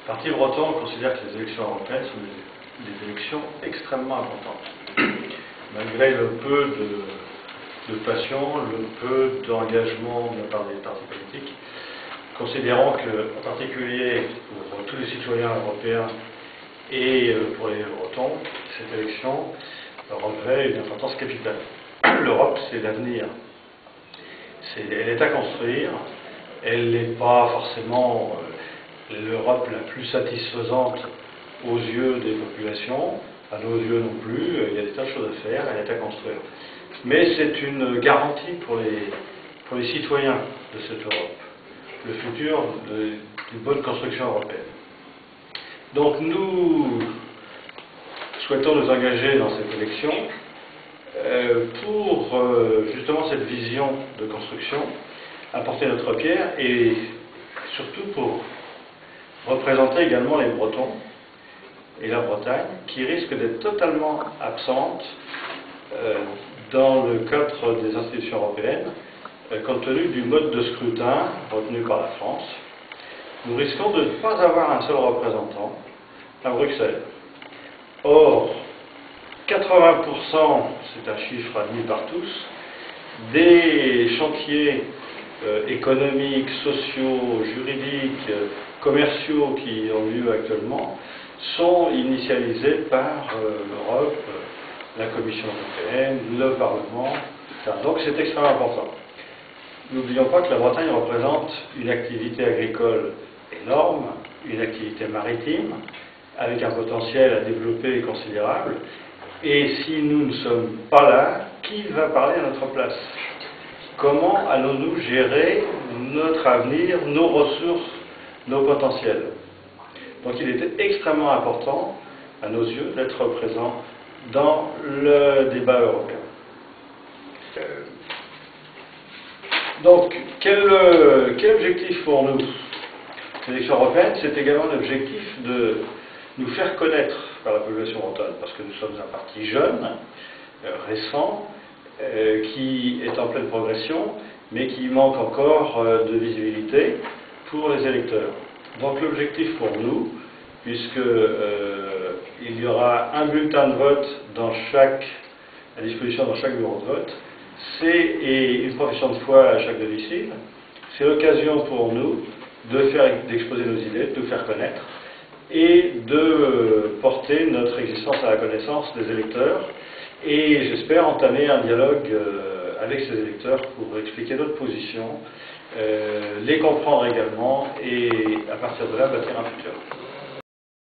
Le Parti breton considère que les élections européennes sont des élections extrêmement importantes. Malgré le peu de passion, le peu d'engagement de la part des partis politiques, considérons que, en particulier pour tous les citoyens européens et pour les Bretons, cette élection revêt une importance capitale. L'Europe, c'est l'avenir. Elle est à construire. Elle n'est pas forcément l'Europe la plus satisfaisante aux yeux des populations, à nos yeux non plus. Il y a des tas de choses à faire, elle est à construire. Mais c'est une garantie pour les citoyens de cette Europe, le futur d'une bonne construction européenne. Donc nous souhaitons nous engager dans cette élection pour justement cette vision de construction, apporter notre pierre et surtout pour représenter également les Bretons et la Bretagne qui risquent d'être totalement absentes dans le cadre des institutions européennes compte tenu du mode de scrutin retenu par la France. Nous risquons de ne pas avoir un seul représentant à Bruxelles. Or, 80%, c'est un chiffre admis par tous, des chantiers économiques, sociaux, juridiques, commerciaux qui ont lieu actuellement sont initialisés par l'Europe, la Commission européenne, le Parlement, etc. Donc c'est extrêmement important. N'oublions pas que la Bretagne représente une activité agricole énorme, une activité maritime, avec un potentiel à développer considérable. Et si nous ne sommes pas là, qui va parler à notre place? Comment allons-nous gérer notre avenir, nos ressources, nos potentiels? Donc il était extrêmement important, à nos yeux, d'être présent dans le débat européen. Donc, quel objectif pour nous? L'élection européenne, c'est également l'objectif de nous faire connaître par la population bretonne, parce que nous sommes un parti jeune, récent, qui est en pleine progression, mais qui manque encore de visibilité pour les électeurs. Donc l'objectif pour nous, puisque il y aura un bulletin de vote à disposition dans chaque bureau de vote, et une profession de foi à chaque domicile, c'est l'occasion pour nous d'exposer nos idées, de nous faire connaître et de porter notre existence à la connaissance des électeurs et j'espère entamer un dialogue avec ces électeurs pour expliquer notre position, les comprendre également et à partir de là bâtir un futur.